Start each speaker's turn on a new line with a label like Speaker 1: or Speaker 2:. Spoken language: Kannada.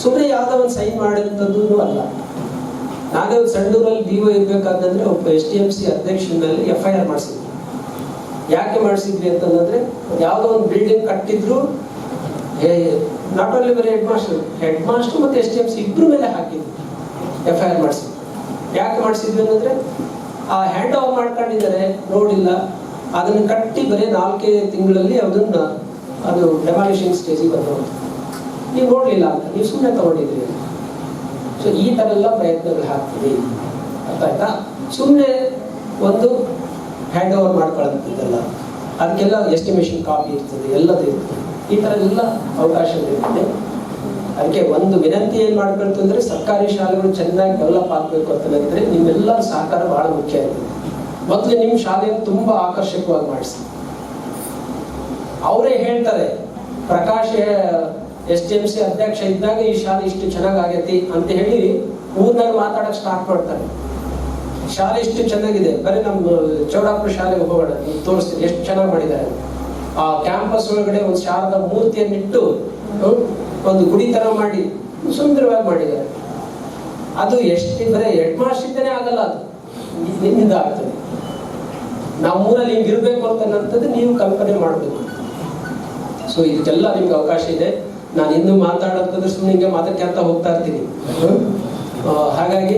Speaker 1: ಸುಮ್ಮನೆ ಯಾವುದೋ ಒಂದು ಸೈನ್ ಮಾಡಿದಂಥದ್ದು ಅಲ್ಲ. ನಾನೇ ಒಂದು ಸಣ್ಣೂರಲ್ಲಿ ಡಿ ಒ ಇರಬೇಕಾದ್ರೆ ಒಬ್ಬ SDMC ಅಧ್ಯಕ್ಷನ ಮೇಲೆ FIR ಮಾಡಿಸಿದ್ವಿ. ಯಾಕೆ ಮಾಡಿಸಿದ್ವಿ ಅಂತಂದ್ರೆ ಯಾವುದೋ ಒಂದು ಬಿಲ್ಡಿಂಗ್ ಕಟ್ಟಿದ್ರು, ನಾಟ್ ಓನ್ಲಿ ಬರೀ ಹೆಡ್ ಮಾಸ್ಟರ್ ಮತ್ತು SDMC ಇಬ್ಬರ ಮೇಲೆ ಹಾಕಿದ್ವಿ, FIR ಮಾಡಿಸಿದ್ವಿ. ಯಾಕೆ ಮಾಡಿಸಿದ್ವಿ ಅಂತಂದ್ರೆ ಆ ಹ್ಯಾಂಡ್ ಓವರ್ ಮಾಡ್ಕೊಂಡಿದ್ದಾರೆ, ನೋಡಿಲ್ಲ, ಅದನ್ನು ಕಟ್ಟಿ ಬರೀ 4 ತಿಂಗಳಲ್ಲಿ ಅದು ಡೆಮಾಲಿಷಿಂಗ್ ಸ್ಟೇಜಿಗೆ ಬಂದವರು. ನೀವು ನೋಡಲಿಲ್ಲ ಅಂತ, ನೀವು ಸುಮ್ಮನೆ ತಗೊಂಡಿದ್ರಿ. ಸೊ ಈ ಥರ ಎಲ್ಲ ಪ್ರಯತ್ನಗಳು ಹಾಕ್ತೀವಿ, ಅರ್ಥ ಆಯ್ತಾ? ಸುಮ್ಮನೆ ಒಂದು ಹ್ಯಾಂಡ್ ಓವರ್ ಮಾಡ್ಕೊಳ್ಳೋದಿದ್ದಲ್ಲ, ಅದಕ್ಕೆಲ್ಲ ಎಸ್ಟಿಮೇಷನ್ ಕಾಪಿ ಇರ್ತದೆ, ಎಲ್ಲದೂ ಇರ್ತದೆ. ಈ ಥರ ಎಲ್ಲ ಅವಕಾಶಗಳಿರ್ತದೆ. ಅದಕ್ಕೆ ಒಂದು ವಿನಂತಿ ಏನು ಮಾಡ್ಕೊಳ್ತಂದ್ರೆ ಸರ್ಕಾರಿ ಶಾಲೆಗಳು ಚೆನ್ನಾಗಿ ಡೆವಲಪ್ ಆಗಬೇಕು ಅಂತ ಹೇಳಿದ್ರೆ ನಿಮ್ಮೆಲ್ಲರ ಸಹಕಾರ ಬಹಳ ಮುಖ್ಯ ಆಗಿದೆ. ಮೊದಲು ನಿಮ್ಮ ಶಾಲೆಯನ್ನು ತುಂಬ ಆಕರ್ಷಕವಾಗಿ ಮಾಡಿಸಿ. ಅವರೇ ಹೇಳ್ತಾರೆ, ಪ್ರಕಾಶ್ SDMC ಅಧ್ಯಕ್ಷ ಇದ್ದಾಗ ಈ ಶಾಲೆ ಇಷ್ಟು ಚೆನ್ನಾಗಿ ಆಗೈತಿ ಅಂತ ಹೇಳಿ ಊರ್ನಾಗ ಮಾತಾಡಕ್ ಸ್ಟಾರ್ಟ್ ಮಾಡ್ತಾರೆ. ಶಾಲೆ ಇಷ್ಟು ಚೆನ್ನಾಗಿದೆ, ಬರೀ ನಮ್ಮ ಚೌಡಾಪುರ ಶಾಲೆಗೆ ಹೋಗೋಣ, ನೀವು ತೋರಿಸ್ತೀನಿ ಎಷ್ಟು ಚೆನ್ನಾಗಿ ಮಾಡಿದ್ದಾರೆ. ಆ ಕ್ಯಾಂಪಸ್ ಒಳಗಡೆ ಒಂದು ಶಾರದ ಮೂರ್ತಿಯನ್ನಿಟ್ಟು ಒಂದು ಗುಡಿ ತರ ಮಾಡಿ ಸುಂದರವಾಗಿ ಮಾಡಿದ್ದಾರೆ. ಅದು ಎಷ್ಟು ಬರೀ ಹೆಡ್ ಮಾಸ್ಟರ್ ಇದ್ದಾನೆ ಆಗಲ್ಲ, ಅದು ನಿಮ್ಮಿಂದ ಆಗ್ತದೆ. ನಮ್ಮೂರಲ್ಲಿ ಹಿಂಗಿರ್ಬೇಕು ಅಂತನ್ನಂಥದ್ದು ನೀವು ಕಲ್ಪನೆ ಮಾಡಬೇಕು. ಸೊ ಇದಕ್ಕೆಲ್ಲ ನಿಮ್ಗೆ ಅವಕಾಶ ಇದೆ. ನಾನು ಇನ್ನೂ ಮಾತಾಡೋದಂದ್ರೆ ಸುಮ್ಮನೆ ಹಿಂಗೆ ಮಾತಾಡ್ಕೊಂತ ಹೋಗ್ತಾ ಇರ್ತೀನಿ. ಹಾಗಾಗಿ